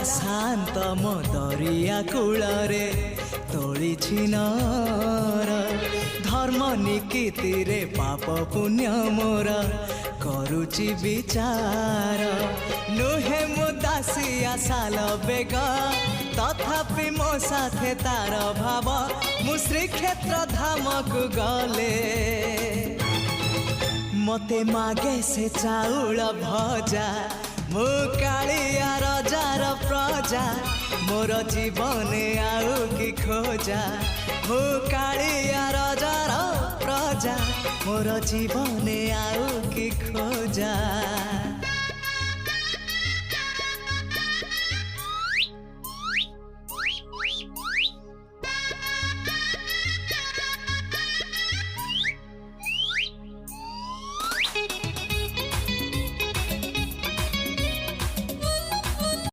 शांत मो दरिया कूल रे तोली नर धर्म निकीति रे पाप पुण्य मोर करुची विचार नुहे मो दासिया साल बेग तथापि मो साथे तार भाव मु श्रीक्षेत्र धाम को गले मते मागे से चाउल भजा मु कालिया रजार प्रजा मोर जीवन आउ कि खोजा मु कालिया रजार प्रजा मोर जीवन आउ कि खोजा।